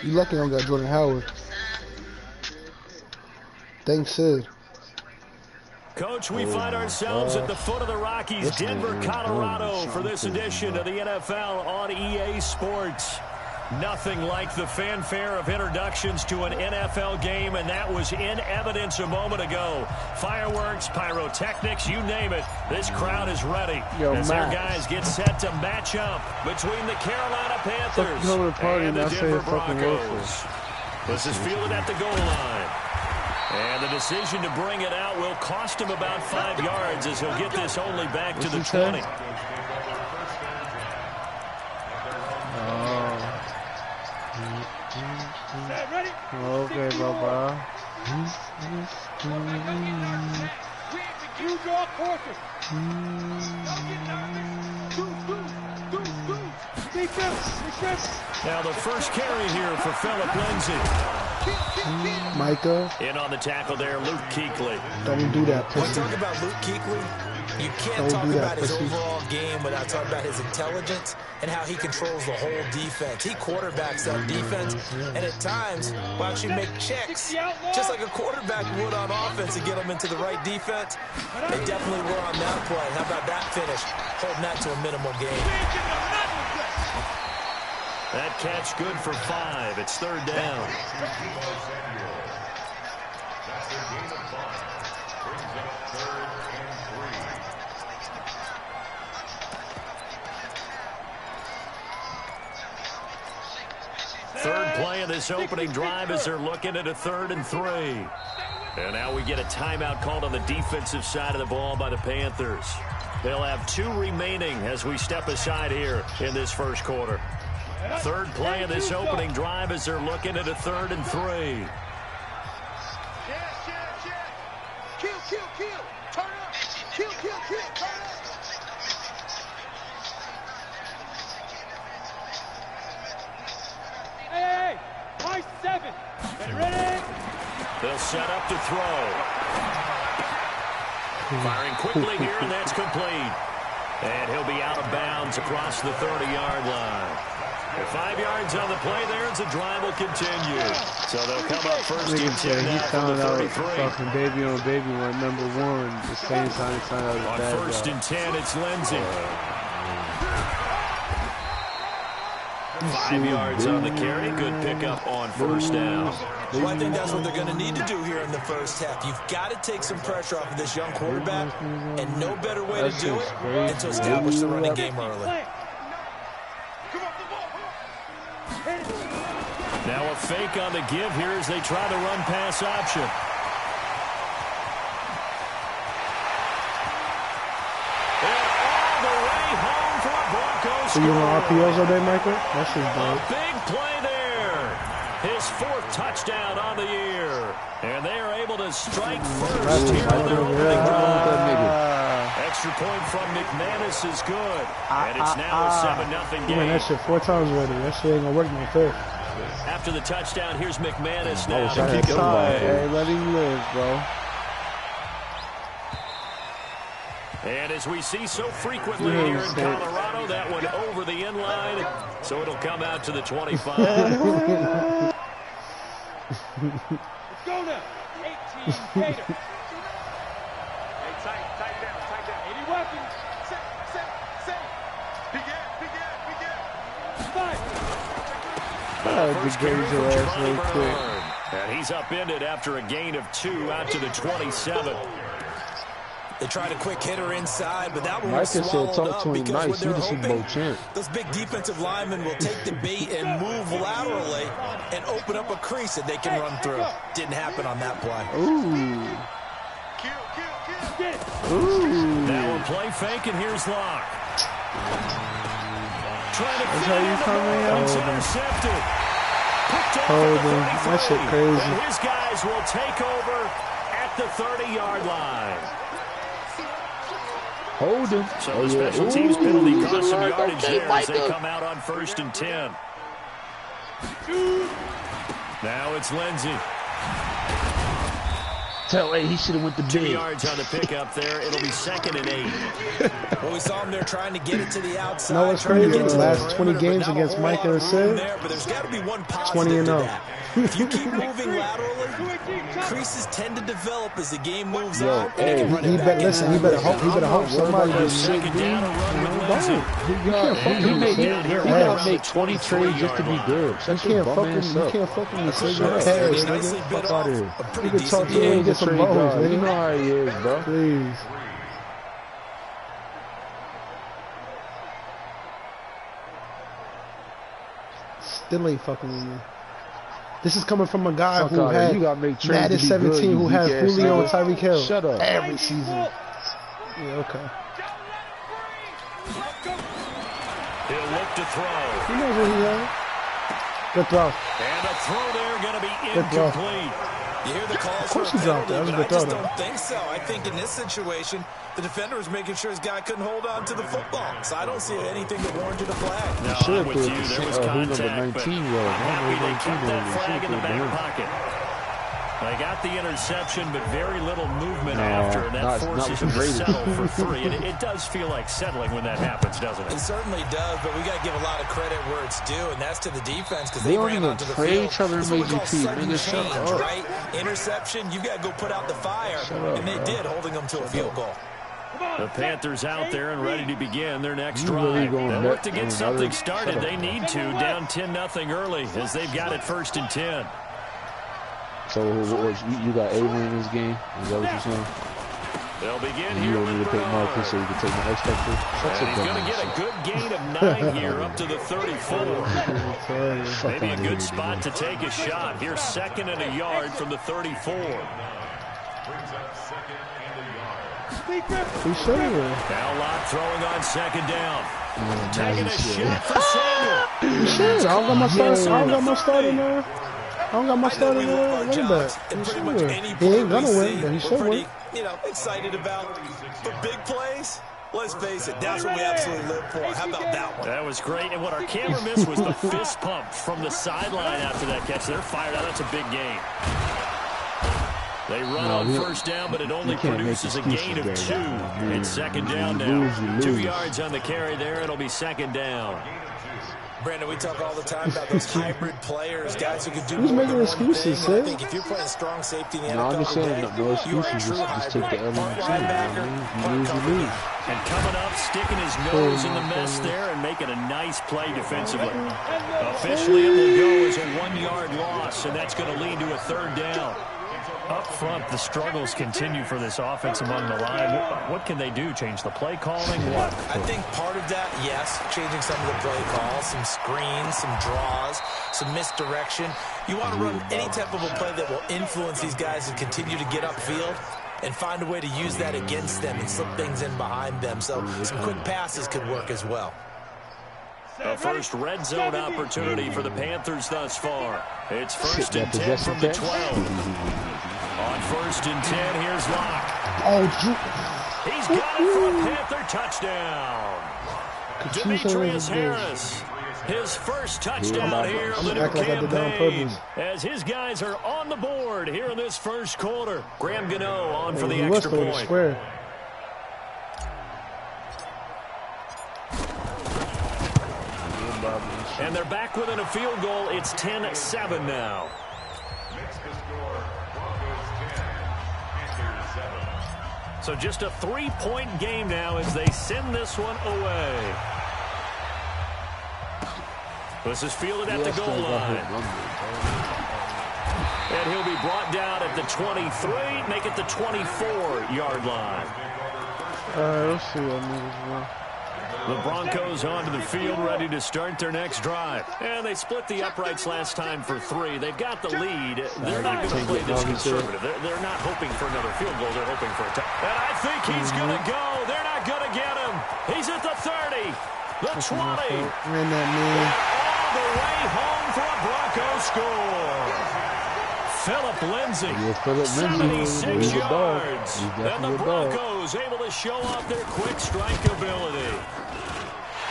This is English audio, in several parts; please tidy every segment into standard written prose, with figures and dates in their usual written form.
You lucky I don't got Jordan Howard. Thanks, Sid. Coach, we find ourselves at the foot of the Rockies, Denver, Colorado, for this edition of the NFL on EA Sports. Nothing like the fanfare of introductions to an NFL game, and that was in evidence a moment ago. Fireworks, pyrotechnics, you name it. This crowd is ready as their guys get set to match up between the Carolina Panthers and the Denver Broncos. This is fielded at the goal line. And the decision to bring it out will cost him about 5 yards as he'll get this only back to the 20. Okay, Baba. Now the first carry here for Phillip Lindsay. Micah. In on the tackle there, Luke Kuechly. Don't do that, pussy. When you talk about Luke Kuechly, you can't talk about his overall game without talking about his intelligence and how he controls the whole defense. He quarterbacks that defense, and at times will actually make checks, just like a quarterback would on offense to get them into the right defense. They definitely were on that play. How about that finish? Holding that to a minimal gain. That catch good for 5. It's third down. Third play of this opening drive as they're looking at a 3rd and 3. And now we get a timeout called on the defensive side of the ball by the Panthers. They'll have 2 remaining as we step aside here in this first quarter. Third play of this opening drive as they're looking at a 3rd and 3. Turn up. Turn up. Hey, my 7. Get ready. They'll set up to throw. Firing quickly here, and that's complete. And he'll be out of bounds across the 30-yard line. 5 yards on the play there as the drive will continue. So they'll come up first and 10 now from the 33. Fucking baby on baby one, number 1. The same time he signed out on bad first and 10, it's Lindsay. 5 yards on the carry. Good pickup on first down. Well, I think that's what they're going to need to do here in the first half. You've got to take some pressure off of this young quarterback, and no better way to do it than to establish the running game early. Now a fake on the give here as they try the run-pass option. And all the way home for a Broncos. So you want RPOs all day, Michael? That's just a big play there. His 4th touchdown on the year. And they are able to strike first here in their opening drive. Extra point from McManus is good. And it's now a 7-0 game. You mean that shit 4 times already. That shit ain't gonna work no fair. After the touchdown, here's McManus now to kick it away. Hey, let him live, bro. And as we see so frequently here in Colorado, that one over the end line, so it'll come out to the 25. Let's go now. 18 Gator. Hey, tight down. 80 weapons. Set. Begin. And he's upended after a gain of 2 out to the 27. They tried a quick hitter inside, but that one was swallowed up because what they're hoping, those big defensive linemen will take the bait and move laterally and open up a crease that they can run through. Didn't happen on that play. Ooh. Now a play fake, and here's Locke. Trying to fit in the ball. It's intercepted. Hold him. That shit crazy. And his guys will take over at the 30-yard line. Hold him. So the special teams penalty cost some yardage there as they come out on first and 10. Now it's Lindsay. tell he should have went to 2 big. yards on the pickup there. It'll be 2nd and 8. Well, we saw him there trying to get it to the outside. No, it's crazy. The last 20 games against Micah and Sid, but there's got to be one positive 20 and 0. If you keep moving laterally, creases tend to develop as the game moves on. Hey, he better hope somebody gets sick. Second down and run with Lindsay. He gotta make 20 trades just to be good. You can't fuck with me. You can't fuck with me. Say your ass, nigga. Fuck out of here. You can talk to him and get some balls, You know nigga. how he is, bro. Please. Still ain't fucking with me. This is coming from a guy Fuck who out had you gotta make trades Madden to be 17, good, who you has weak ass Julio and nigga. Tyreek Hill Shut up. every season. Yeah, okay. He'll look to throw. He knows what he has. Good throw. And a throw there going to be Good throw. incomplete. You hear the calls Of course for he a dropped penalty, that. That was a but I good just throw, don't think so. I think in this situation, the defender was making sure his guy couldn't hold on to the football. So I don't see anything that warranted a flag. No, Should I'm have with put you. the There was who number contact, but 19 I'm was. happy they kept that flag in the back Should pocket. They got the interception, but very little movement No, after, and that not forces with them the to Raiders. settle for 3. And it does feel like settling when that happens, doesn't It it? certainly does, but we got to give a lot of credit where it's due, and that's to the defense because They they don't ran even onto the play field. each other in It's what we Major call T. sudden Nigga, shut change, up. right? Interception, you got to go put out the fire, up, and they bro. did, holding them to a field goal. The Panthers out there and ready to begin their next You really drive. going They back look to on get another- something started. shut up, They need to, down 10-0 early, as they've got it 1st and 10. So you got Avery in this game? Is that what you're saying? They'll begin You here don't with need to take Bernard. Marcus so you can take my X Factor? And he's going to get a good gain of 9 here up to the 34. Maybe a good spot to take a shot. Here's 2nd and a yard from the 34. He should have. Now Locke throwing on 2nd down. Taking a shot for Samuel. He should. I don't got my starter. I don't got my starter now. I don't got my starter We love our running jobs, back. and He pretty should much win. any He play ain't gonna we win, see, but he we're should pretty, win. excited about. But big plays, let's face it, that's what we absolutely live for. How about that one? That was great. And what our camera missed was the fist pump from the sideline after that catch. They're fired out. That's a big gain. They run on 1st down, but it only produces a gain of 2. It's 2nd down now. 2 yards on the carry there. It'll be 2nd down. Brandon, we talk all the time about those hybrid players, guys who can do Who's more making than excuses, one thing. I Sid? think if you're playing strong safety in the No, I'm NFL just saying, today, no you are a excuses. true Just take the hybrid. L Punt and linebacker, you punt lose, you coverage. lose. And coming up, sticking his nose in the mess there and making a nice play defensively. Officially, it will go as a 1-yard loss, and that's going to lead to a 3rd down. Up front, the struggles continue for this offense among the line. What can they do? Change the play calling? What? I think part of that, yes, changing some of the play calls, some screens, some draws, some misdirection. You want to run any type of a play that will influence these guys and continue to get upfield and find a way to use that against them and slip things in behind them. So some quick passes could work as well. A first red zone opportunity for the Panthers thus far. It's 1st and 10 from the 12. On 1st and 10, here's Locke. Oh, He's got it for a Panther touchdown. Demetrius Harris, his first touchdown here in the new act like I did that on campaign. purpose. As his guys are on the board here in this first quarter. Graham Gano on for the He extra was point. square. And they're back within a field goal. It's 10-7 now. So just a 3-point game now as they send this one away. This is fielded at the goal line. And he'll be brought down at the 23, make it the 24-yard line. Let's see what moves well. The Broncos onto the field, ready to start their next drive. And they split the uprights last time for 3. They've got the lead. They're not going to play this conservative. They're not hoping for another field goal. They're hoping for a touchdown. And I think he's going to go. They're not going to get him. He's at the 30, the 20. Ran that man. All the way home for a Broncos score. Philip Lindsay, 76 yards. And the Broncos able to show off their quick strike ability.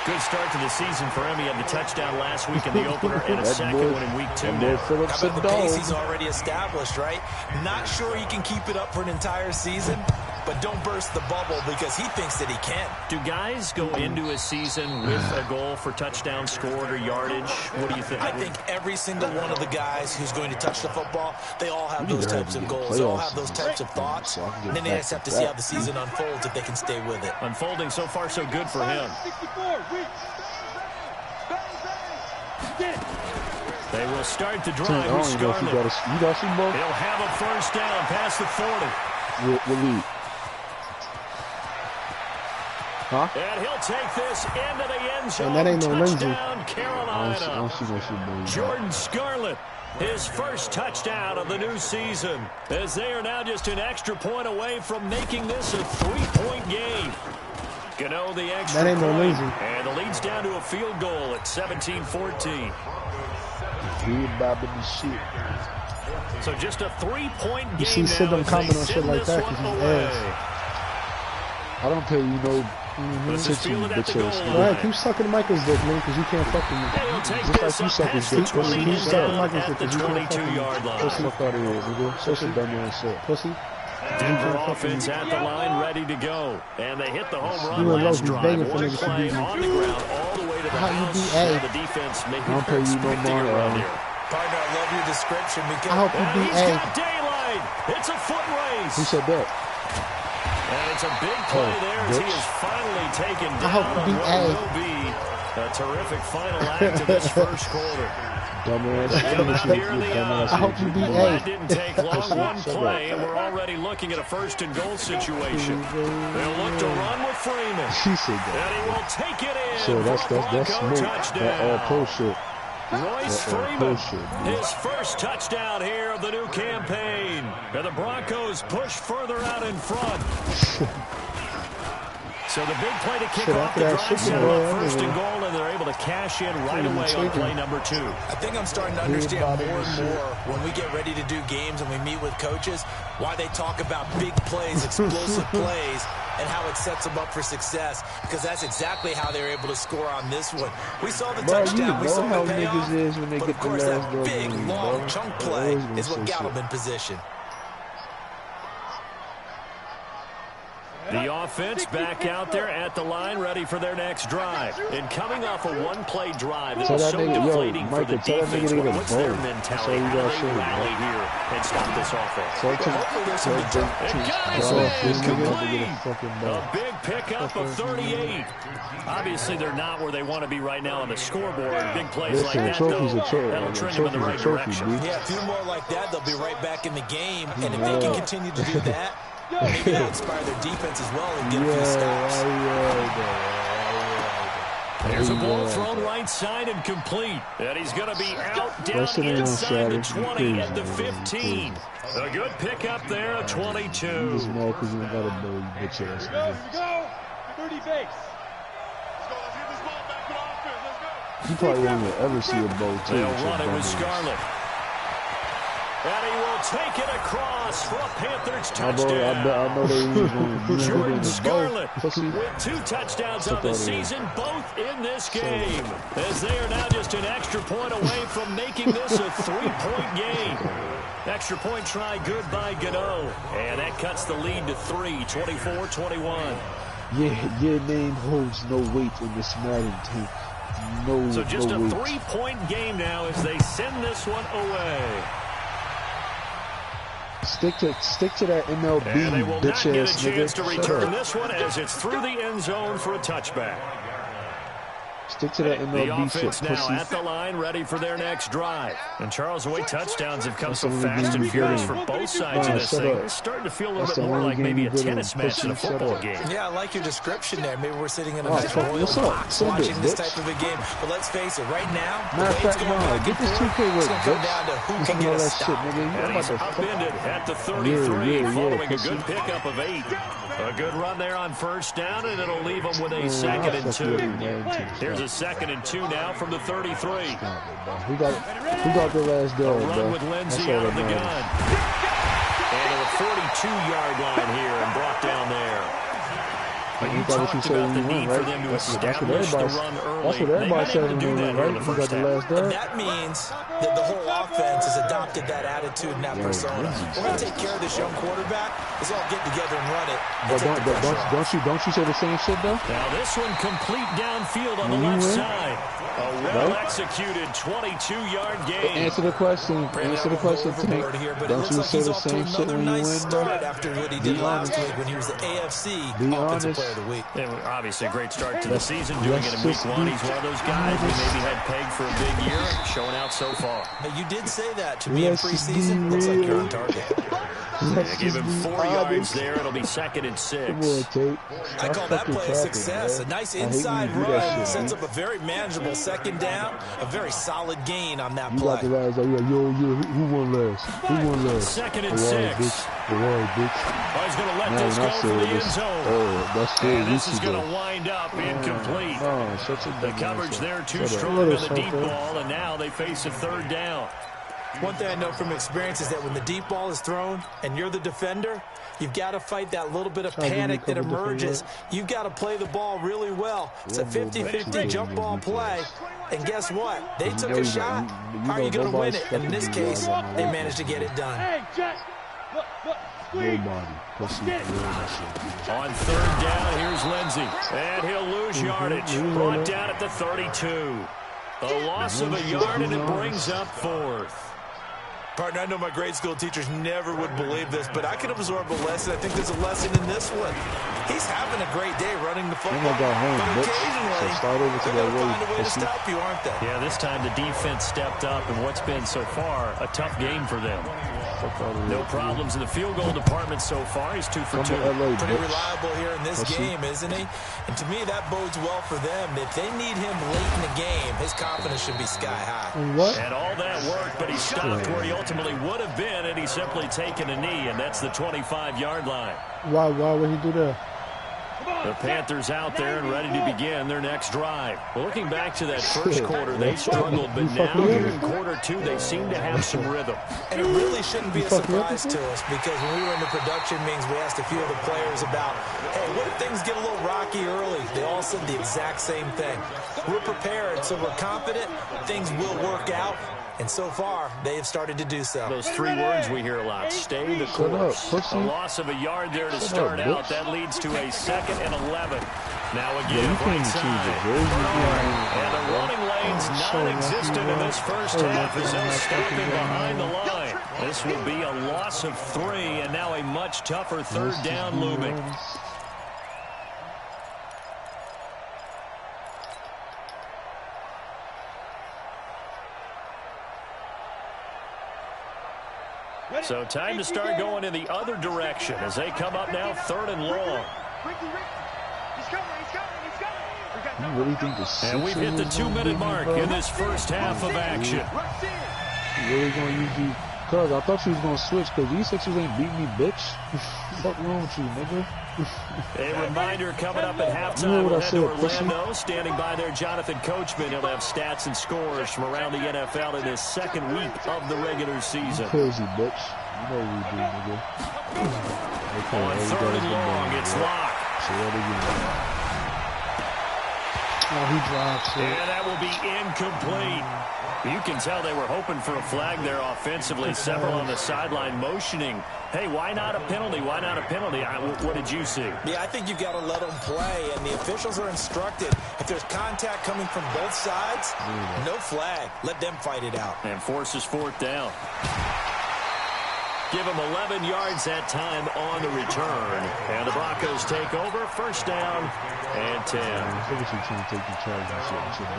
Good start to the season for him. He had the touchdown last week in the opener and a second one in week 2 now. How about the pace he's already established, right? Not sure he can keep it up for an entire season, but don't burst the bubble because he thinks that he can. Do guys go into a season with a goal for touchdown scored or yardage? What do you think? I think every single one of the guys who's going to touch the football, they all have those types of goals. They all have those types of thoughts. And then they just have to see how the season unfolds if they can stay with it. Unfolding so far so good for him. They will start the drive with Scarlett. He'll have a first down past the 40. Lead. Huh? And he'll take this into the end zone. And that ain't no Touchdown, Carolina. Jordan Scarlett, his first touchdown of the new season, as they are now just an extra point away from making this a 3-point game. Gano the extra that ain't no point, lazy. and the lead's down to a field goal at 17-14. So just a 3-point game. You see Sid don't comment on shit like that because he's ass. I don't pay you no All right, keep sucking Michael's dick, man, because you can't fuck with me. Just like you suck his dick. Pussy, you sucking Michael's dick because you can't fuck with me. Pussy, fuck out of here, nigga. Pussy, dumb ass shit. Pussy. Denver offense at the line, ready to go. And they hit the home run last drive. One play on the ground all the way to the house. The defense making first around here. Partner, I love your description. I hope you beat A. He's got daylight. It's a foot race. Who said that? And it's a big play there as he is finally taken down. I hope you beat A. Will be a terrific final act of this first quarter. Dumbass. I hope you beat That A. didn't take long. One play, and we're already looking at a first and goal situation. They'll look to run with Freeman. She said that. And he will take it in. So that's smoke. Touchdown. That all pro shit. Royce Freeman, his first touchdown here of the new campaign. And the Broncos push further out in front. So the big play to kick off the drive, set up first and goal, and they're able to cash in right away on play number 2. I think I'm starting to understand more and more when we get ready to do games and we meet with coaches, why they talk about big plays, explosive plays, and how it sets them up for success, because that's exactly how they're able to score on this one. We saw the touchdown, we saw the payoff, but of course that big, long chunk play is what got them in position. The offense back out there at the line, ready for their next drive. And coming off a one-play drive, it's so deflating for the defense. What's their mentality? How do they rally here and stop this offense? A big pickup of 38. Obviously, they're not where they want to be right now on the scoreboard. Big plays like that, though, that'll trend them in the right direction. Yeah, a few more like that, they'll be right back in the game. And if they can continue to do that, maybe they'll inspire their defense as well and get a few stops. There's a ball thrown right side and complete. And he's going to be out down inside the 20 at the 15. A good pickup there, 22. He's mad because he got a boy, bitch ass. Go, 30 base. He probably won't ever see a bow, too. They'll run it with Scarlett. And he will take it across for a Panthers touchdown. I know they Jordan Scarlett with 2 touchdowns on the season, both in this game, as they are now just an extra point away from making this a 3-point game. Extra point try good by Gano, and that cuts the lead to 3, 24-21. Your name holds no weight in this Madden tank. So just a 3-point game now as they send this one away. Stick to that MLB, and they will not get a chance to return nigga. this one as it's through the end zone for a touchback. Stick to that MLB the offense shit, now pussy. at the line, ready for their next drive. And Charles, the way touchdowns have come so fast and furious for both sides of this thing, it's starting to feel a little bit more like maybe a tennis match than a football game. Yeah, I like your description there. Maybe we're sitting in a nice royal box watching this type of a game. But let's face it, right now, the way it's going back and forth, it's going to come down to who can get a stop. And he's upended at the 33 following a good pickup of 8. A good run there on first down, and it'll leave them with a 2nd and 2. Here's a 2nd and 2 now from the 33. Who got the last dog, run bro? with Lindsey out of the gun. And to the 42-yard line here and brought down there. You talked about the need for them to establish the run early. That's what everybody said when they win, right? You got the last dub. That means that the whole offense has adopted that attitude and that persona. We're going to take care of this young quarterback. Let's all get together and run it. But don't you say the same shit, though? Now this one complete downfield on the left side. A well-executed 22-yard gain. Answer the question. Answer the question, Tank. Don't you say the same shit when you win, bro? After what he did last week when he was the AFC Offensive Player of the Week. Yeah, obviously a great start to the season, doing it in week 1. He's one of those guys we maybe had pegged for a big year, showing out so far. But you did say that to me in preseason. Looks like you're on target. Give him 4 yards there. It'll be 2nd and 6. I call that play a success. A nice inside run sets up a very manageable 2nd down. A very solid gain on that play. You got the last, who won last? Who won last? 2nd and 6. Oh, he's going to let this go for the end zone. And this is going to wind up incomplete. The coverage there too strong on the deep ball, and now they face a 3rd down. One thing I know from experience is that when the deep ball is thrown and you're the defender, you've got to fight that little bit of panic that emerges. You've got to play the ball really well. It's a 50-50 jump ball play. And guess what? They took a shot. How are you going to win it? And in this case, they managed to get it done. On 3rd down, here's Lindsey. And he'll lose yardage. Brought down at the 32. A loss of a yard, and it brings up 4th. Partner, I know my grade school teachers never would believe this, but I can absorb a lesson. I think there's a lesson in this one. He's having a great day running the football, but occasionally they're going to find a way to stop you, aren't they? Yeah, this time the defense stepped up, and what's been so far a tough game for them. No problems in the field goal department so far. He's 2 for 2. Pretty reliable here in this game, isn't he? And to me, that bodes well for them. If they need him late in the game, his confidence should be sky high. And all that work, but he stopped where he ultimately would have been, and he's simply taken a knee, and that's the 25-yard line. Why would he do that? The Panthers out there and ready to begin their next drive. Well, looking back to that first quarter, they struggled, but now here in quarter 2, they seem to have some rhythm. And it really shouldn't be a surprise to us, because when we were in the production meetings, we asked a few of the players about, hey, what if things get a little rocky early? They all said the exact same thing. We're prepared, so we're confident things will work out. And so far, they have started to do so. Those 3 words we hear a lot. Stay the course. A loss of a yard there to start out. That leads to a 2nd and 11. Now again, right side. And the running lane's non-existent in this first half as they're stopping behind the line. This will be a loss of 3, and now a much tougher 3rd down looming. So time to start going in the other direction as they come up now 3rd and long. And we've hit the 2-minute mark in this first half of action. Really gonna use you? Cuz I thought you was gonna switch, cause you said you ain't beat me, bitch. What's wrong with you, nigga? A reminder coming up at halftime. We'll head to Orlando. Standing by there, Jonathan Coachman. He'll have stats and scores from around the NFL in his 2nd week of the regular season. Crazy, bitch. You know what we do, nigga. Okay, on 3rd and long, it's locked. Say that again. Oh, he drops it. And that will be incomplete. You can tell they were hoping for a flag there offensively. Several on the sideline motioning. Hey, why not a penalty? Why not a penalty? What did you see? Yeah, I think you've got to let them play, and the officials are instructed. If there's contact coming from both sides, no flag. Let them fight it out. And forces 4th down. Give them 11 yards that time on the return. And the Broncos take over. 1st down and 10. I think you're trying to take the charge and shit.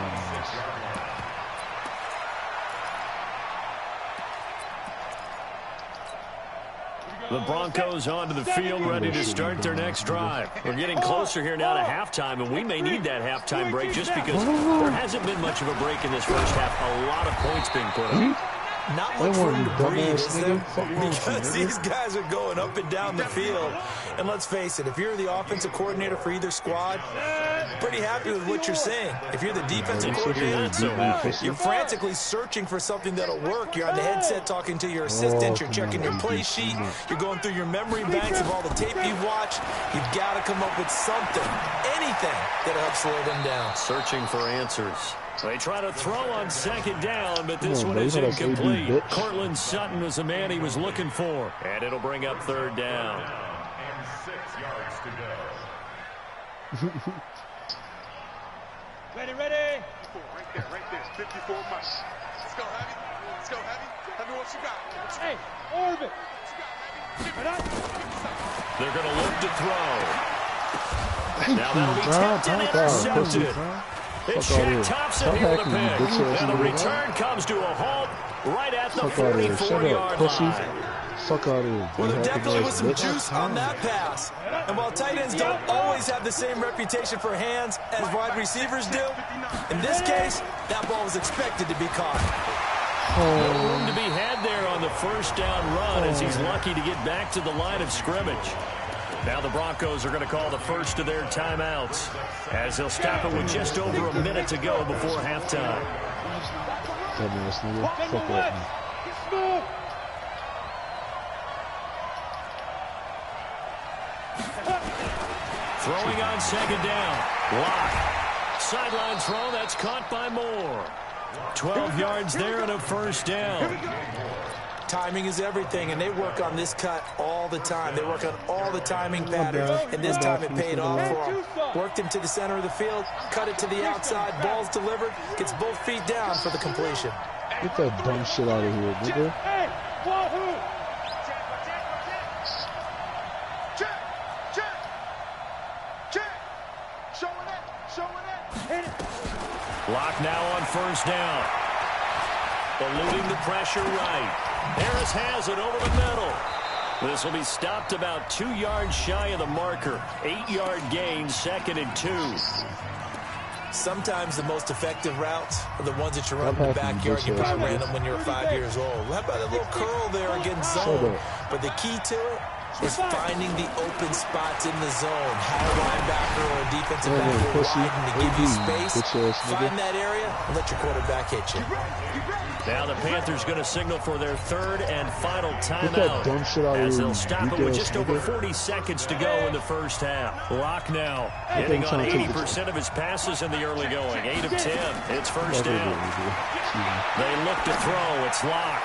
The Broncos onto the field, ready to start their next drive. We're getting closer here now to halftime, and we may need that halftime break just because there hasn't been much of a break in this first half. A lot of points being put up. Not much room to breathe, is there? Because these guys are going up and down the field. And let's face it, if you're the offensive coordinator for either squad, pretty happy with what you're saying. If you're the defensive coordinator, you're frantically searching for something that'll work. You're on the headset talking to your assistant. You're checking your play sheet. You're going through your memory banks of all the tape you've watched. You've got to come up with something, anything that'll help slow them down. Searching for answers. They try to throw on second down, but this one is incomplete. Cortland Sutton was the man he was looking for. And it'll bring up third down. And 6 yards to go. Ready. Right there. 54 much. Let's go, Heavy. Tell me what you got. Hey, Orbit. They're going to look to throw. Now that'll be tipped and intercepted. It's Shaq Thompson here with a pick. And the return comes to a halt right at the 44-yard line. Fuck out of here. Well, there definitely was some juice on that pass. And while tight ends don't always have the same reputation for hands as wide receivers do, in this case, that ball was expected to be caught. No room to be had there on the first down run as he's lucky to get back to the line of scrimmage. Now the Broncos are going to call the first of their timeouts as they'll stop it with just over a minute to go before halftime. Throwing on second down. Lock. Sideline throw. That's caught by Moore. 12 yards there and a first down. Timing is everything, and they work on this cut all the time. They work on all the timing patterns, and this time it paid off for him. Worked him to the center of the field, cut it to the outside, ball's delivered, gets both feet down for the completion. Get that dumb shit out of here, nigga. Hey, Wahoo! Lock now on first down. Eluding the pressure right. Harris has it over the middle. This will be stopped about 2 yards shy of the marker. 8-yard gain, 2nd and 2. Sometimes the most effective routes are the ones that you run in the backyard. You probably ran them when you were 5 years old. How about a little curl there against zone? But the key to it is finding the open spots in the zone. How a linebacker or a defensive back will widen to give you space. Find that area and let your quarterback hit you. Now the Panthers going to signal for their third and final timeout as they'll stop it with just over 40 seconds to go in the first half. Lock now hitting on 80% of his passes in the early going. 8 of 10. It's first down. They look to throw. It's Lock.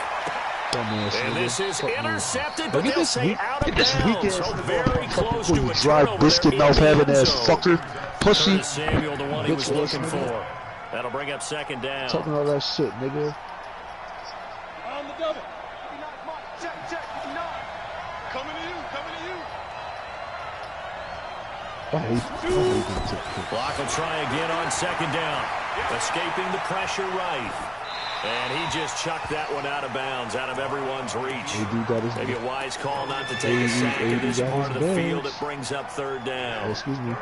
And this is intercepted, but they'll say out of bounds. So very close to a dry biscuit mouth having ass fucker. Pussy. Samuel, the one he was looking for. That'll bring up second down. Talking all that shit, nigga. On the double. Check. Coming to you. I hate Block will try again on second down. Escaping the pressure right. And he just chucked that one out of bounds, out of everyone's reach. Maybe a wise call not to take a sack in this part of the field. It brings up third down. Excuse me.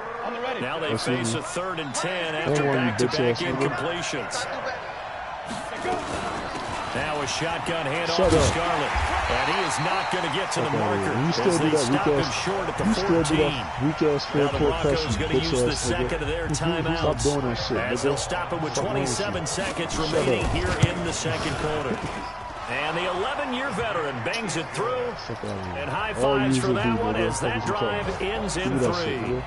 Now they face a 3rd and 10 after back-to-back incompletions. Now a shotgun handoff to Scarlett. And he is not going to get to the marker as they stop him short at the 14. Now the Broncos going to use the second of their timeouts as they'll stop it with 27 seconds remaining here in the second quarter. And the 11-year veteran bangs it through. And high fives for that one as that drive ends in 3.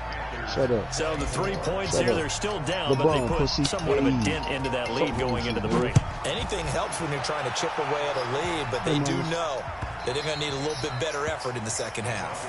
Shut up. So the 3 points here, they're still down, but they put somewhat of a dent into that lead going into the break. Anything helps when you're trying to chip away at a lead, but they do know that they're going to need a little bit better effort in the second half.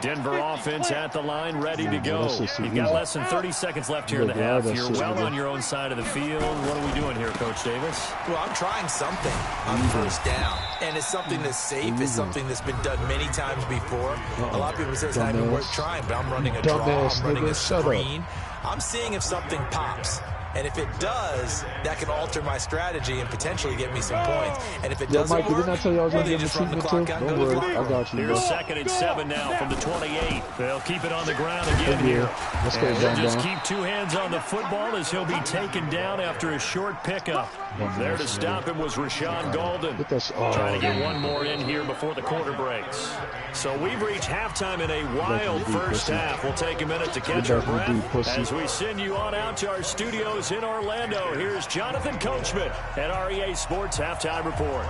Denver offense at the line, ready to go. You've got less than 30 seconds left here in the half. You're well on your own side of the field. What are we doing here, Coach Davis? Well, I'm trying something on first down. And it's something that's safe. It's something that's been done many times before. A lot of people say it's not even worth trying, but I'm running a draw. I'm running a screen. I'm seeing if something pops. And if it does, that can alter my strategy and potentially get me some points. And if it doesn't Mike, work, didn't I tell you I was going to they give him just run the treatment clock too? out and Don't go to worry, the I got you. Here's 2nd and 7 now from the 28. They'll keep it on the ground again here. Let's go, And he'll just down. keep 2 hands on the football as he'll be taken down after a short pickup. There to stop him was Rashawn Golden. Trying to get one more in here before the quarter breaks. So we've reached halftime in a wild first half. We'll take a minute to catch our breath as we send you on out to our studios in Orlando. Here's Jonathan Coachman at REA Sports Halftime Report.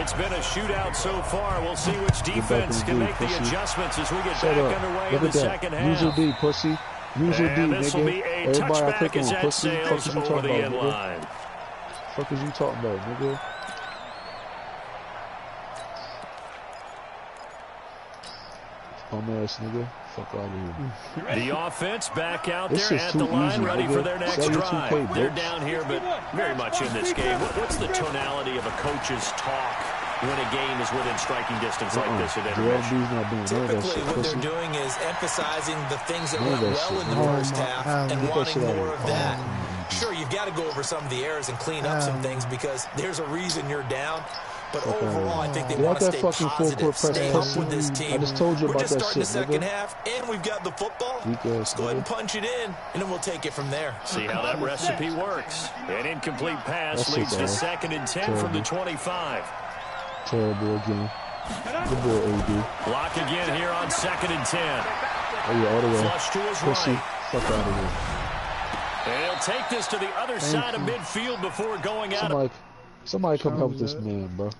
It's been a shootout so far. We'll see which defense can make the adjustments as we get back underway in the second half. Use your D, pussy. Use your D, And this will be a touchback as that pussy. sails over the end line. What is you talking about, nigga? Bum ass nigga. Fuck out of here. The offense back out there at the line, ready for their next drive. They're down here, but very much in this game. What's the tonality of a coach's talk when a game is within striking distance like this at intermission? Typically, what they're doing is emphasizing the things that went well in the first half and wanting more of that. Sure, you've got to go over some of the errors and clean up some things because there's a reason you're down. But overall, I think they want to stay positive, stay up with this team. I just told you We're about just that starting shit, the second nigga. half, and we've got the football. Let's go ahead and punch it in, and then we'll take it from there. See how that recipe works. An incomplete pass leads to 2nd and 10 from the 25. Terrible again. Good boy, AD. Block again here on 2nd and 10. Oh, yeah, all the way. Flush to his Pussy. right. Fuck out of here. And he'll take this to the other side of midfield before going out. Somebody come help this man, bro.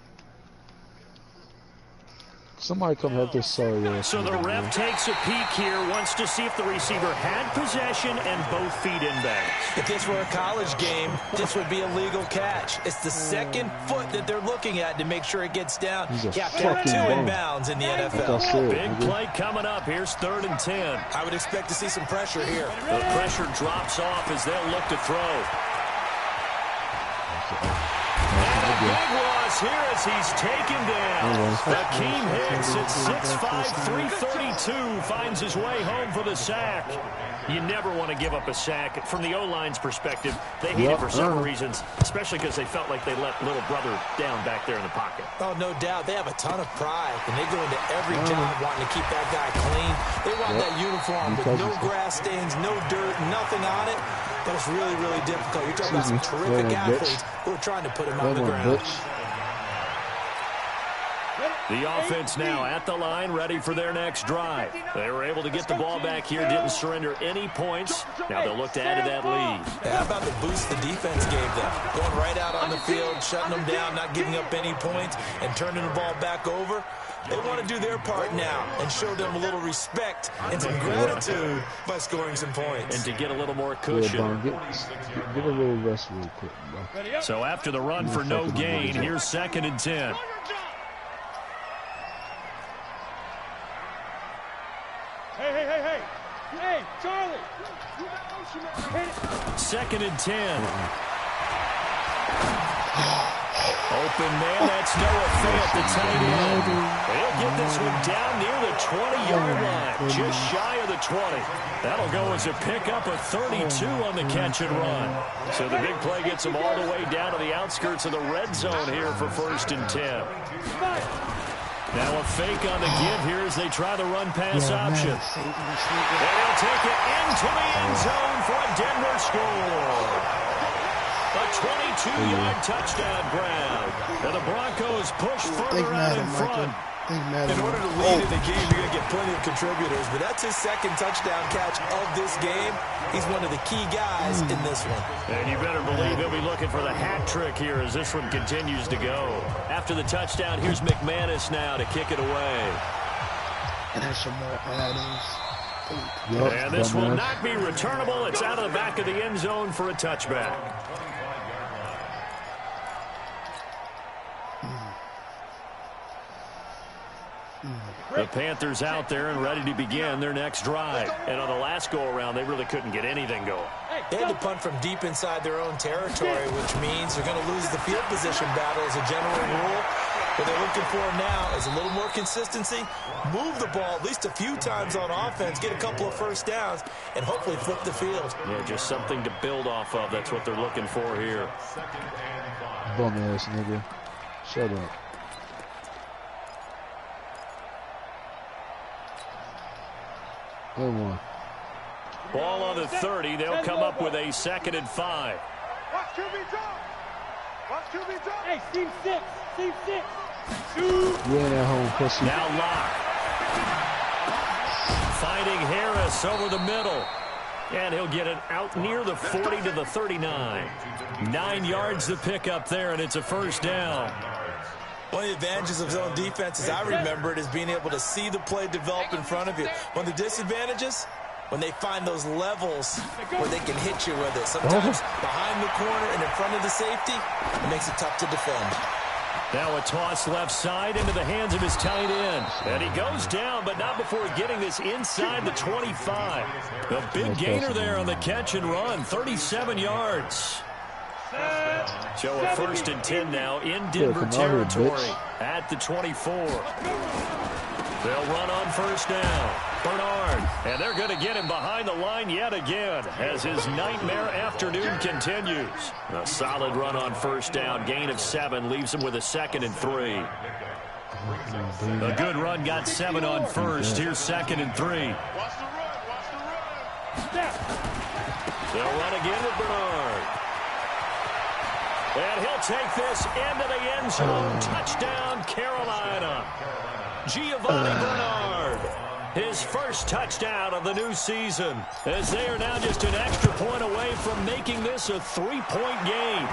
Somebody come help this sorry ass. So the ref takes a peek here, wants to see if the receiver had possession and both feet inbounds. If this were a college game, this would be a legal catch. It's the second foot that they're looking at to make sure it gets down. Capped out 2 inbounds in the NFL. Big play coming up. Here's 3rd and 10. I would expect to see some pressure here. The pressure drops off as they'll look to throw. And a big loss here as he's taken down. Akeem Hicks at 6'5", 332 finds his way home for the sack. You never want to give up a sack. From the O-line's perspective, they hate it for several reasons, especially because they felt like they let little brother down back there in the pocket. Oh, no doubt. They have a ton of pride, and they go into every job wanting to keep that guy clean. They want that uniform with no grass stains, no dirt, nothing on it. But it's really, really difficult. You're talking about some terrific athletes who are trying to put him on the ground. The offense now at the line, ready for their next drive. They were able to get the ball back here, didn't surrender any points. Now they'll look to add to that lead. How about the boost the defense gave them? Going right out on the field, shutting them down, not giving up any points, and turning the ball back over. They want to do their part now and show them a little respect and some gratitude by scoring some points. And to get a little more cushion. Get a little rest real quick, bro. So after the run for no gain, here's 2nd and 10. Hey, Charlie! Hit it! 2nd and 10. Open man, that's Noah Fant, the tight end. He'll get this one down near the 20-yard line, just shy of the 20. That'll go as a pickup of 32 on the catch and run. So the big play gets them all the way down to the outskirts of the red zone here for 1st and 10. Now a fake on the give here as they try the run-pass option. And they'll take it into the end zone for a Denver score. A 22-yard touchdown grab. And the Broncos push further out in front. In order to lead in the game, you're going to get plenty of contributors. But that's his 2nd touchdown catch of this game. He's one of the key guys in this one. And you better believe he'll be looking for the hat trick here as this one continues to go. After the touchdown, here's McManus now to kick it away. And there's some more add-ins. And this will not be returnable. It's out of the back of the end zone for a touchback. The Panthers out there and ready to begin their next drive. And on the last go-around, they really couldn't get anything going. They had to punt from deep inside their own territory, which means they're going to lose the field position battle as a general rule. What they're looking for now is a little more consistency, move the ball at least a few times on offense, get a couple of first downs, and hopefully flip the field. Yeah, just something to build off of. That's what they're looking for here. Bum ass nigga. Shut up. Good one. Ball on the 30. They'll come up with a 2nd and 5. Watch QB drop. Watch QB drop. Hey, team 6. Team 6. You ain't at home, pussy. Now Locke. Finding Harris over the middle. And he'll get it out near the 40 to the 39. 9 yards to pick up there, and it's a first down. One of the advantages of zone defense, as I remember it, is being able to see the play develop in front of you. One of the disadvantages, when they find those levels where they can hit you with it. Sometimes behind the corner and in front of the safety, it makes it tough to defend. Now a toss left side into the hands of his tight end. And he goes down, but not before getting this inside the 25. A big gainer there on the catch and run, 37 yards. So a 1st and 10 now in Denver territory at the 24. They'll run on first down. Bernard, and they're going to get him behind the line yet again as his nightmare afternoon continues. A solid run on first down, gain of 7, leaves him with a 2nd and 3. A good run got 7 on first. Here's 2nd and 3. Watch the run. Watch the run. They'll run again with Bernard. And he'll take this into the end zone. Touchdown, Carolina. Giovanni Bernard. His first touchdown of the new season, as they are now just an extra point away from making this a 3-point game.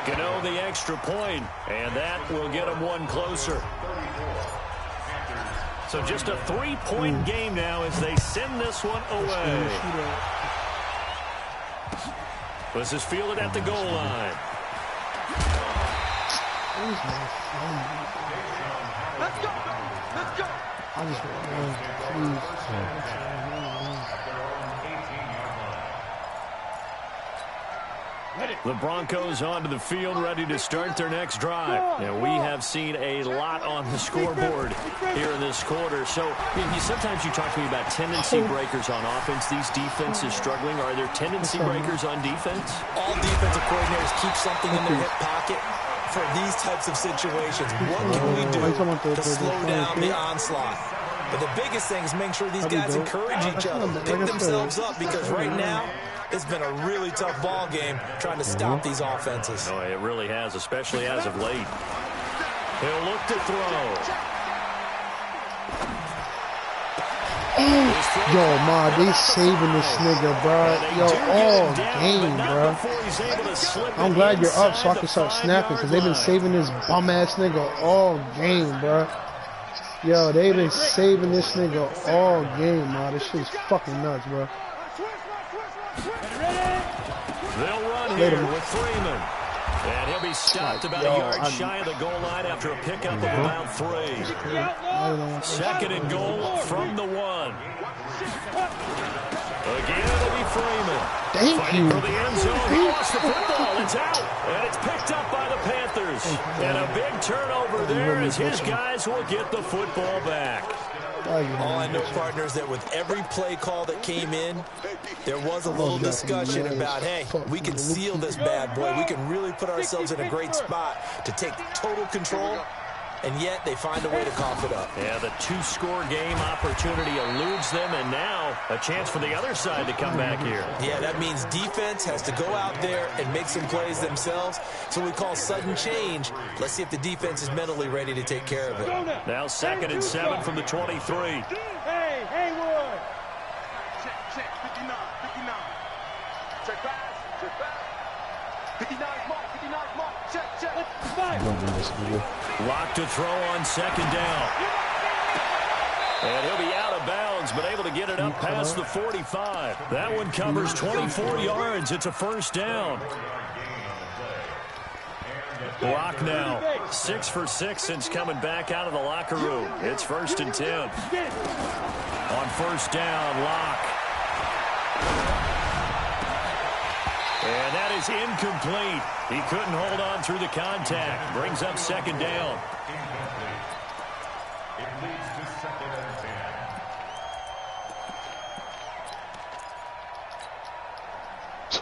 Gano the extra point, and that will get them one closer. So just a 3-point game now as they send this one away. This is fielded at the goal line. Let's go. Let's go. I just want to run, please. The Broncos onto the field, ready to start their next drive. And we have seen a lot on the scoreboard here in this quarter. So sometimes you talk to me about tendency breakers on offense. These defenses struggling. Are there tendency breakers on defense? All defensive coordinators keep something in their hip pocket for these types of situations. What can we do to slow down the onslaught? But the biggest thing is making sure these guys encourage each other, pick themselves up, because right now it's been a really tough ball game trying to stop these offenses. Oh, it really has, especially as of late. He'll look to throw. Yo, Ma, they saving this nigga, bro. Yo, all game, bro. I'm glad you're up so I can start snapping, because they've been saving this bum-ass nigga all game, bro. Yo, they've been saving this nigga all game, Ma. This shit's fucking nuts, bro. They'll run here with Freeman. And he'll be stopped about a yard shy of the goal line after a pickup of about 3. 2nd and goal from the 1. Again, it'll be Freeman. Fighting for the end zone. He lost the football. It's out. And it's picked up by the Panthers. And a big turnover there as his guys will get the football back. All I know, partners, that with every play call that came in, there was a little discussion about, hey, we can seal this bad boy. We can really put ourselves in a great spot to take total control, and yet they find a way to cough it up. Yeah, the 2-score game opportunity eludes them, and now a chance for the other side to come back here. Yeah, that means defense has to go out there and make some plays themselves. So we call sudden change. Let's see if the defense is mentally ready to take care of it. Now 2nd and 7 from the 23. Hey, Haywood. Check, 59. Check back. 59 mark. Check. Locked to throw on 2nd down. And he'll be out of bounds, but able to get it up past the 45. That one covers 24 yards. It's a first down. Locke now 6 for 6 since coming back out of the locker room. It's 1st and 10. On first down, Locke. And that is incomplete. He couldn't hold on through the contact. Brings up 2nd down.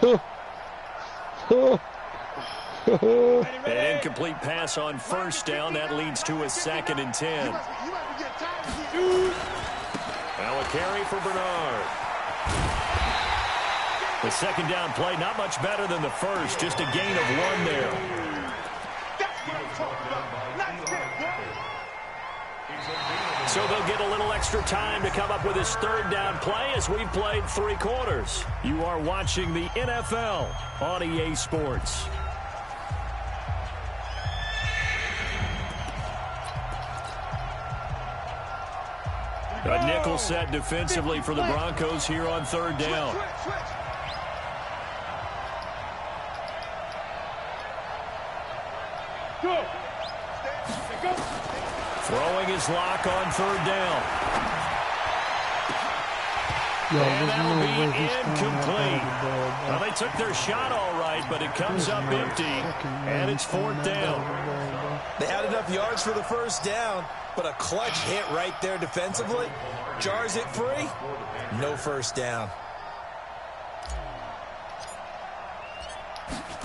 An incomplete pass on first down. That leads to a 2nd and 10. Now a carry for Bernard. The 2nd down play, not much better than the first. Just a gain of 1 there. So they'll get a little extra time to come up with his 3rd down play as we've played 3 quarters. You are watching the NFL on EA Sports. A nickel set defensively for the Broncos here on 3rd down. Throwing his lock on 3rd down. And that'll be incomplete. Well, they took their shot all right, but it comes up empty, and it's 4th down. They had enough yards for the 1st down, but a clutch hit right there defensively. Jars it free. No 1st down.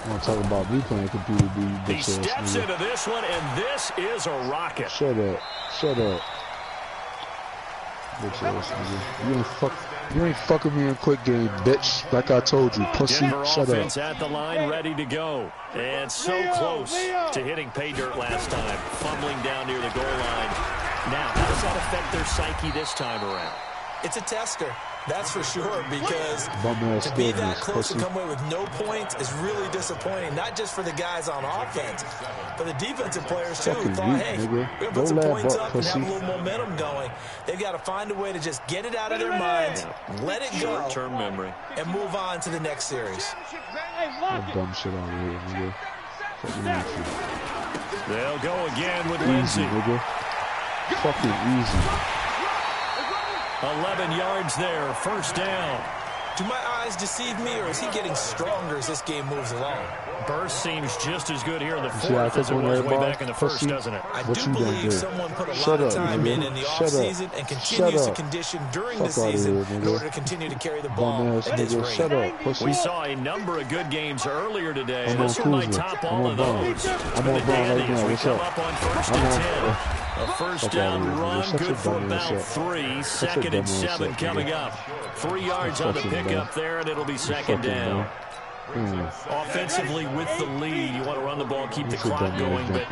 I want to talk about me playing computer B. He steps into this one, and this is a rocket. Shut up. Shut up. Bitch ass nigga. You ain't fucking me in quick game, bitch. Like I told you, pussy. Denver Shut offense up. at the line, ready to go. And so close to hitting pay dirt last time. Fumbling down near the goal line. Now, how does that affect their psyche this time around? It's a tester, that's for sure, because to be that close to come away with no points is really disappointing, not just for the guys on offense, but the defensive players, too, who thought, hey, we're going to put some points up and have a little momentum going. They've got to find a way to just get it out of their minds, let it go, short-term memory, and move on to the next series. Dumb shit on here, nigga. They'll go again with Easy, Lindsey. nigga. Fucking easy. 11 yards there, 1st down. Do my eyes deceive me, or is he getting stronger as this game moves along? Burst seems just as good here in the 4th as it was way back in the 1st, doesn't it? I do believe someone put a lot of time in the offseason and continues to condition during the season in order to continue to carry the ball at this rate. Shut up, pussy. We saw a number of good games earlier today. This one might top all of those. I'm on Brown right now. What's up? Up on 1st and 10. A 1st down run, good for about 3. 2nd and 7 coming up. 3 yards on the pickup there, and it'll be 2nd down. Offensively with the lead, you want to run the ball, keep the clock going, but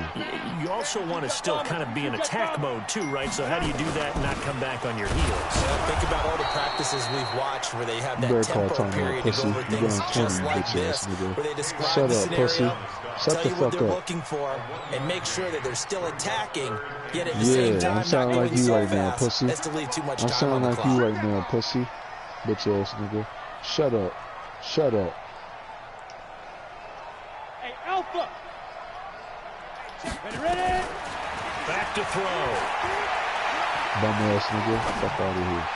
you also want to still kind of be in attack mode too, right? So how do you do that and not come back on your heels? Think about all the practices we've watched where they have that tempo period to go over things just like this, where they describe the scenario, tell you what they're looking for, and make sure that they're still attacking, yet at the same time not going so fast as to leave too much time on the clock. I'm sounding like you right now, pussy. Bitch ass nigga. Shut up. Shut up. Alpha. Ready? Back to throw. Bum ass nigga. Fuck out of here.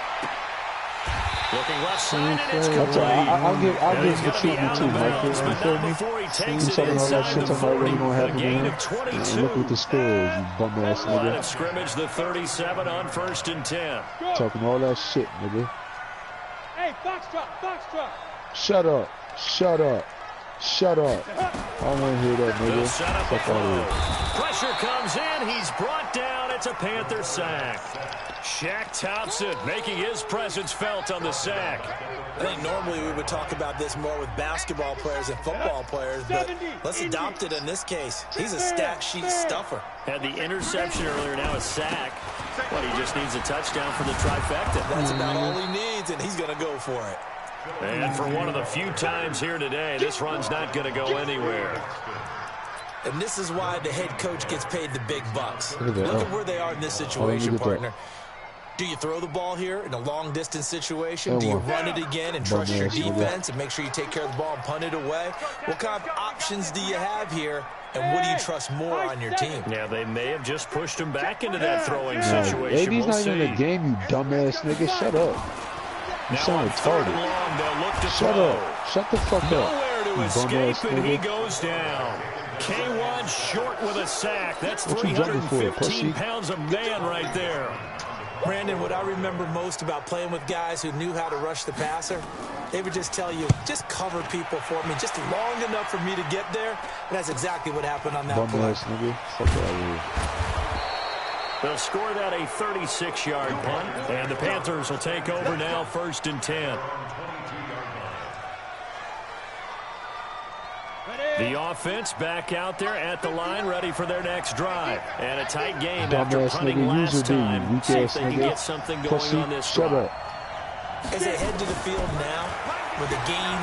Looking left side, and it's complete. I'll give the treatment too, Michael. You feel me? You talking all that shit about what gonna happen to him? Look what the score is, you bum ass Line nigga. of scrimmage, the 37 on 1st and 10. Talking all that shit, nigga. Hey, box truck. Shut up. Shut up. Shut up. I don't want to hear that, nigga. Fuck out of here. Pressure comes in. He's brought down. It's a Panther sack. Shaq Thompson making his presence felt on the sack. I think normally we would talk about this more with basketball players and football players, but let's adopt it in this case. He's a stat sheet stuffer. Had the interception earlier, now a sack. But he just needs a touchdown for the trifecta. That's about all he needs, and he's going to go for it. And for one of the few times here today, this run's not going to go anywhere. And this is why the head coach gets paid the big bucks. Look at where they are in this situation, partner. Do you throw the ball here in a long-distance situation? Do you run it again and trust your defense and make sure you take care of the ball and punt it away? What kind of options do you have here, and what do you trust more on your team? Yeah, they may have just pushed him back into that throwing situation. AB's not even in the game, you dumbass nigga. Shut up. You sound retarded. Shut up. Shut the fuck up. Nowhere to escape, and he goes down. K1 short with a sack. That's 315 pounds of man right there. Brandon, what I remember most about playing with guys who knew how to rush the passer, they would just tell you, just cover people for me, just long enough for me to get there. And that's exactly what happened on that play. They'll score that a 36-yard punt, and the Panthers will take over now, 1st and 10. The offense back out there at the line, ready for their next drive. And a tight game after punting last time. See if they can get something going on this drive. As they head to the field now, with the game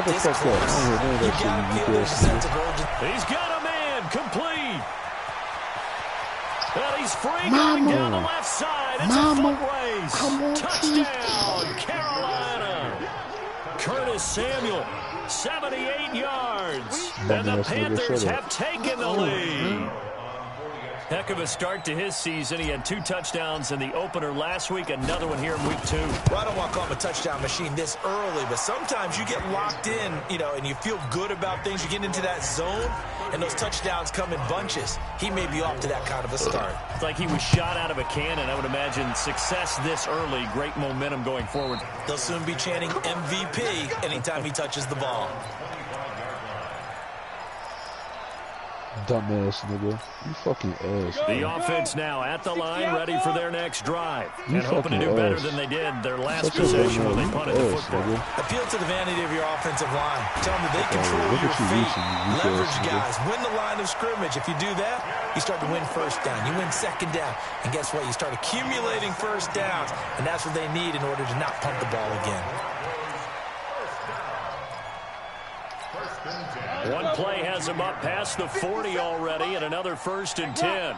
this close, you gotta feel there's a sense of urgency. He's got a man, complete. And he's free going down the left side. It's a foot race. Touchdown, Carolina. Curtis Samuel, 78 yards. And the Panthers have taken the lead. Heck of a start to his season. He had 2 touchdowns in the opener last week, another one here in week 2. Well, I don't want to call him a touchdown machine this early, but sometimes you get locked in, and you feel good about things. You get into that zone, and those touchdowns come in bunches. He may be off to that kind of a start. It's like he was shot out of a cannon. I would imagine success this early, great momentum going forward. They'll soon be chanting MVP anytime he touches the ball. Dumbass nigga. You fucking ass. The offense now at the line, ready for their next drive. And hoping to do better than they did their last possession when they punted the football. Appeal to the vanity of your offensive line. Tell them that they control your feet. Leverage guys. Win the line of scrimmage. If you do that, you start to win first down. You win second down. And guess what? You start accumulating first downs. And that's what they need in order to not punt the ball again. One play has him up past the 40 already, and another 1st and 10.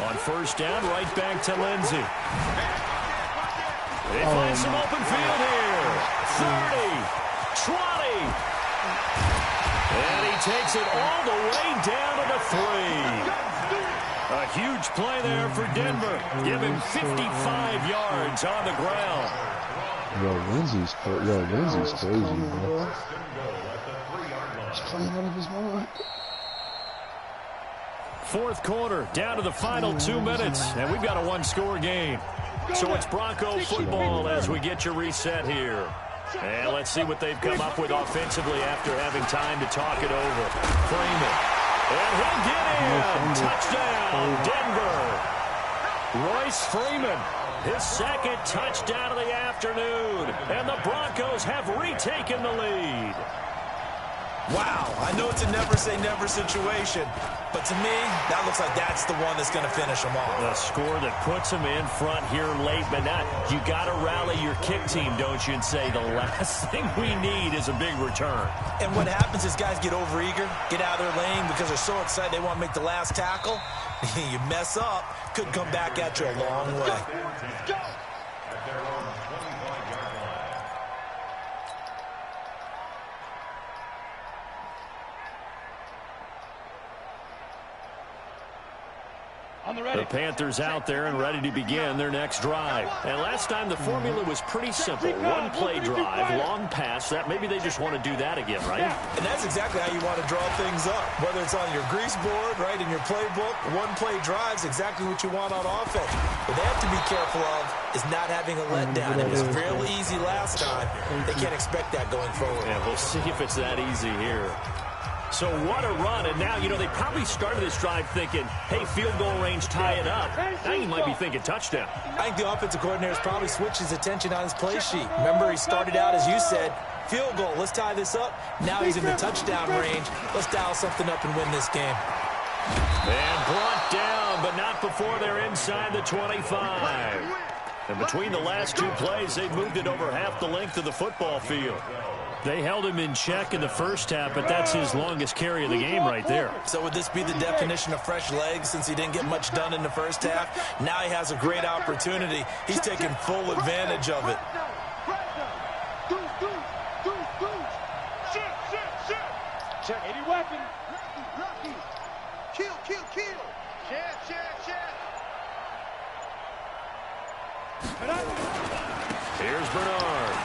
On first down, right back to Lindsey. They find some open field here. 30, 20. And he takes it all the way down to the 3. A huge play there for Denver. Give him 55 yards on the ground. Lindsey's crazy, bro. He's playing out of his mind. 4th quarter, down to the final 2 minutes, and we've got a 1-score game. So it's Bronco football as we get your reset here. And let's see what they've come up with offensively after having time to talk it over. Freeman. And he'll get in. Touchdown, Denver. Royce Freeman, his 2nd touchdown of the afternoon. And the Broncos have retaken the lead. Wow, I know it's a never-say-never situation, but to me, that looks like that's the one that's going to finish them off. The score that puts them in front here late, but not. You got to rally your kick team, don't you, and say the last thing we need is a big return. And what happens is guys get overeager, get out of their lane because they're so excited they want to make the last tackle. You mess up, could come back at you a long way. Go. The Panthers out there and ready to begin their next drive. And last time the formula was pretty simple. 1-play drive, long pass. That maybe they just want to do that again, right? And that's exactly how you want to draw things up. Whether it's on your grease board, right, in your playbook, 1-play drive's exactly what you want on offense. What they have to be careful of is not having a letdown. It was fairly easy last time. They can't expect that going forward. Yeah, we'll see if it's that easy here. So what a run, and now, they probably started this drive thinking, hey, field goal range, tie it up. Now you might be thinking touchdown. I think the offensive coordinator has probably switched his attention on his play sheet. Remember, he started out, as you said, field goal, let's tie this up. Now he's in the touchdown range. Let's dial something up and win this game. And brought down, but not before they're inside the 25. And between the last 2 plays, they've moved it over half the length of the football field. They held him in check in the first half, but that's his longest carry of the game right there. So would this be the definition of fresh legs since he didn't get much done in the first half? Now he has a great opportunity. He's taking full advantage of it. Check. 80 weapon. Kill. Here's Bernard.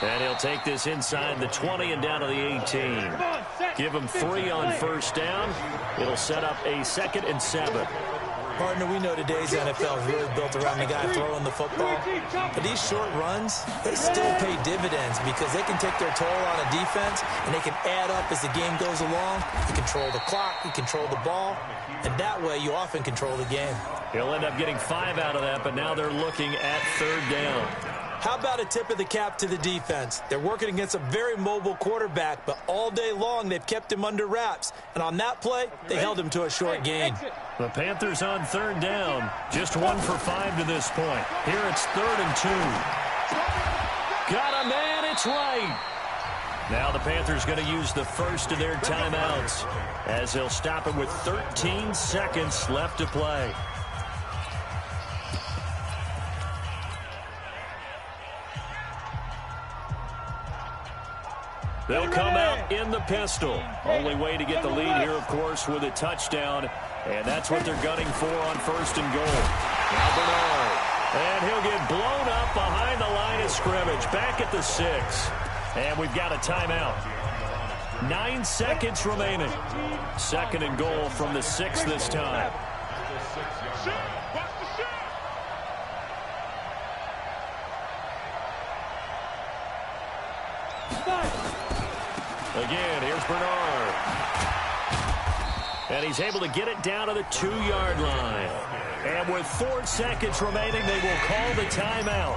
And he'll take this inside the 20 and down to the 18. Give him 3 on first down. It'll set up a 2nd and 7. Partner, we know today's NFL is really built around the guy throwing the football. But these short runs, they still pay dividends because they can take their toll on a defense, and they can add up as the game goes along. You control the clock, you control the ball, and that way you often control the game. He'll end up getting 5 out of that, but now they're looking at 3rd down. How about a tip of the cap to the defense? They're working against a very mobile quarterback, but all day long they've kept him under wraps. And on that play, they held him to a short gain. The Panthers on 3rd down. Just 1 for 5 to this point. Here it's 3rd and 2. Got a man, it's right. Now the Panthers going to use the first of their timeouts as they'll stop it with 13 seconds left to play. They'll come out in the pistol. Only way to get the lead here, of course, with a touchdown. And that's what they're gunning for on 1st and goal. Now Bernard. And he'll get blown up behind the line of scrimmage. Back at the 6. And we've got a timeout. 9 seconds remaining. 2nd and goal from the 6 this time. Again, here's Bernard. And he's able to get it down to the 2-yard line. And with 4 seconds remaining, they will call the timeout.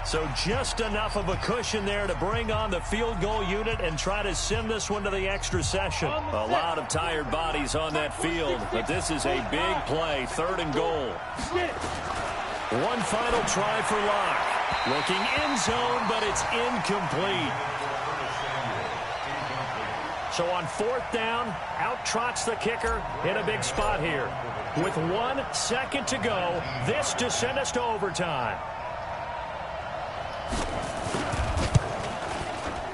So just enough of a cushion there to bring on the field goal unit and try to send this one to the extra session. A lot of tired bodies on that field, but this is a big play, 3rd and goal. One final try for Locke. Looking end zone, but it's incomplete. So on 4th down, out trots the kicker in a big spot here. With 1 second to go, this to send us to overtime.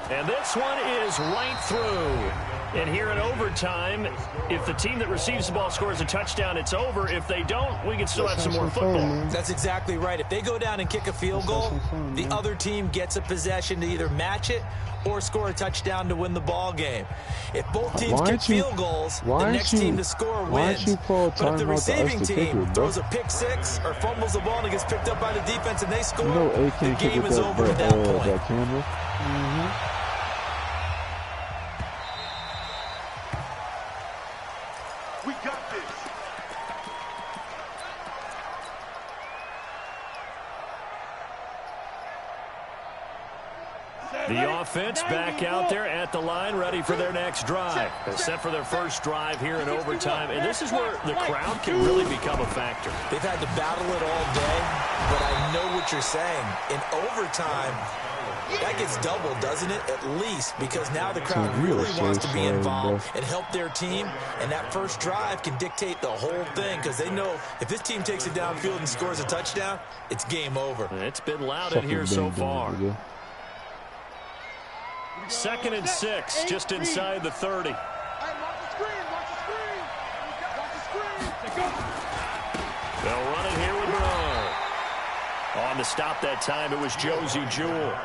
And this one is right through. And here in overtime, if the team that receives the ball scores a touchdown, it's over. If they don't, we can still have some more football. That's exactly right. If they go down and kick a field goal, the other team gets a possession to either match it or score a touchdown to win the ball game. If both teams kick field goals, the next team to score wins. But if the receiving team throws a pick 6 or fumbles the ball and it gets picked up by the defense and they score, the game is over at that point. We got this. The offense back out there at the line, ready for their next drive. They're set for their first drive here in overtime, and this is where the crowd can really become a factor. They've had to battle it all day, but I know what you're saying. In overtime, that gets doubled, doesn't it? At least, because now the crowd really wants to be involved and help their team, and that first drive can dictate the whole thing because they know if this team takes it downfield and scores a touchdown, it's game over. It's been loud in here so far. 2nd and 6, just inside the 30. Watch the screen. They'll run it here with Bernard. On the stop that time, it was Josie Jewell.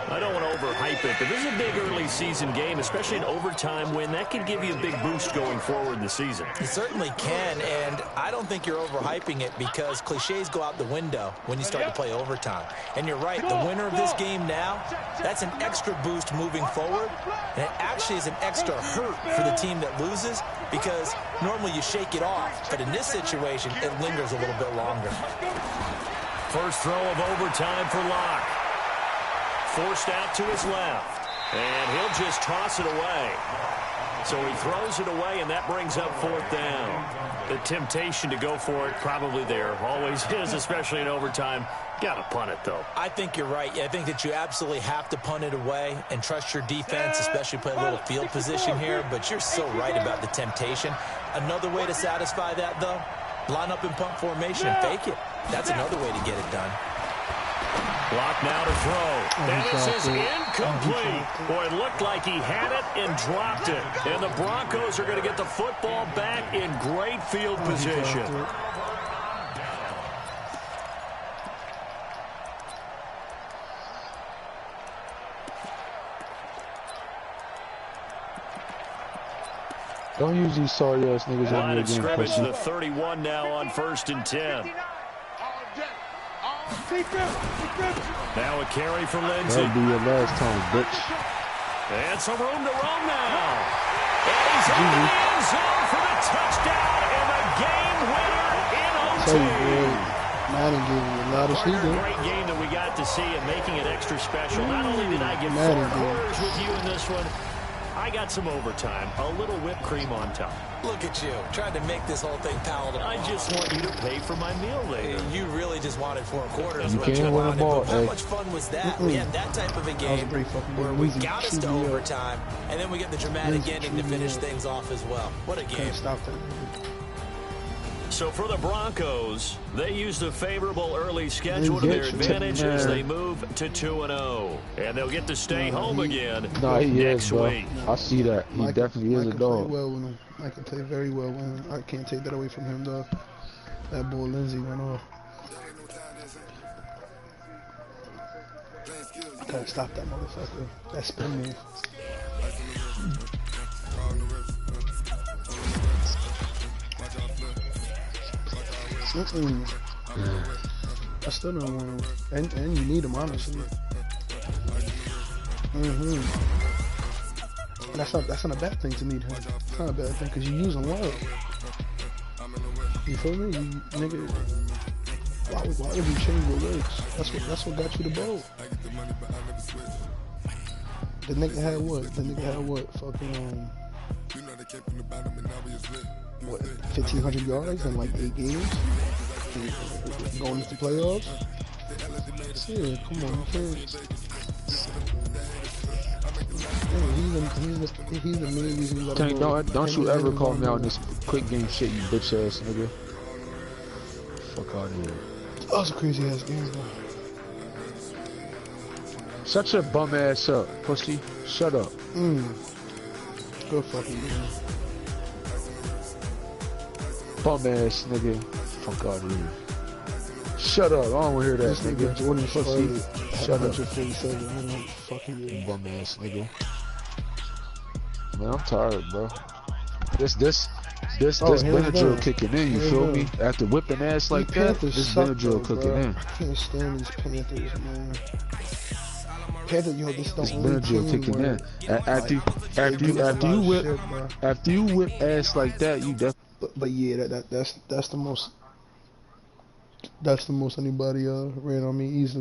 I don't want to overhype it, but this is a big early season game, especially an overtime win. That can give you a big boost going forward in the season. It certainly can, and I don't think you're overhyping it because cliches go out the window when you start to play overtime. And you're right, the winner of this game now, that's an extra boost moving forward, and it actually is an extra hurt for the team that loses because normally you shake it off, but in this situation, it lingers a little bit longer. First throw of overtime for Locke. Forced out to his left. And he'll just toss it away. So he throws it away, and that brings up 4th down. The temptation to go for it probably there. Always is, especially in overtime. Got to punt it, though. I think you're right. I think that you absolutely have to punt it away and trust your defense, especially play a little field position here. But you're so right about the temptation. Another way to satisfy that, though, line up in punt formation and fake it. That's another way to get it done. Block now to throw. And this is incomplete. Boy, it looked like he had it and dropped it. And the Broncos are going to get the football back in great field position. Don't use these sorry ass niggas on Line me of again, scrimmage to pussy. the 31 now on 1st and 10. Now a carry for Lindsay. That'll be your last time, bitch. And some room to roam now. And he's in the end zone for the touchdown and the game winner in OT. Madden gave me a lot of Partner, season. great game that we got to see and making it extra special. Not only did I get 4 quarters with you in this one, I got some overtime, a little whipped cream on top. Look at you, trying to make this whole thing palatable. I just want you to pay for my meal later. You really just wanted 4 quarters. You can't win a ball, How much fun was that? We had that type of a game where we got us to overtime, and then we get the dramatic ending to finish things off as well. What a game. Can't stop that. So for the Broncos, they used a favorable early schedule to their advantage as they move to 2-0. And they'll get to stay home again next week. I see that. He definitely is a dog. I can play very well with him. I can't take that away from him, though. That boy Lindsay went off. I can't stop that motherfucker. That spin move. I still don't want him. And you need him, honestly. That's not a bad thing to need him. It's not a bad thing because you use him well. You feel me? You nigga. Why would you change your legs? That's what got you the ball. The nigga had what? Fucking what? 1,500 yards in like 8 games. Going into the playoffs. Yeah, come on, he's the main reason. Don't you ever call me out on this quick game shit, you bitch ass nigga. Fuck out of here. That was a crazy ass game, though. Shut your bum ass up, pussy. Shut up. Good fucking game. Bum ass nigga. Fuck out of here. Shut up. I don't want to hear that, nigga. Jordan pussy. Shut up. Fucking bum ass nigga. Man, I'm tired, bro. This Benadryl kicking in, you feel me? After whipping ass like that, this Benadryl cooking in. I can't stand these Panthers, man. Panthers, yo, this Benadryl kicking in. After you whip ass like that, you definitely. But yeah, that's the most anybody ran on me easily.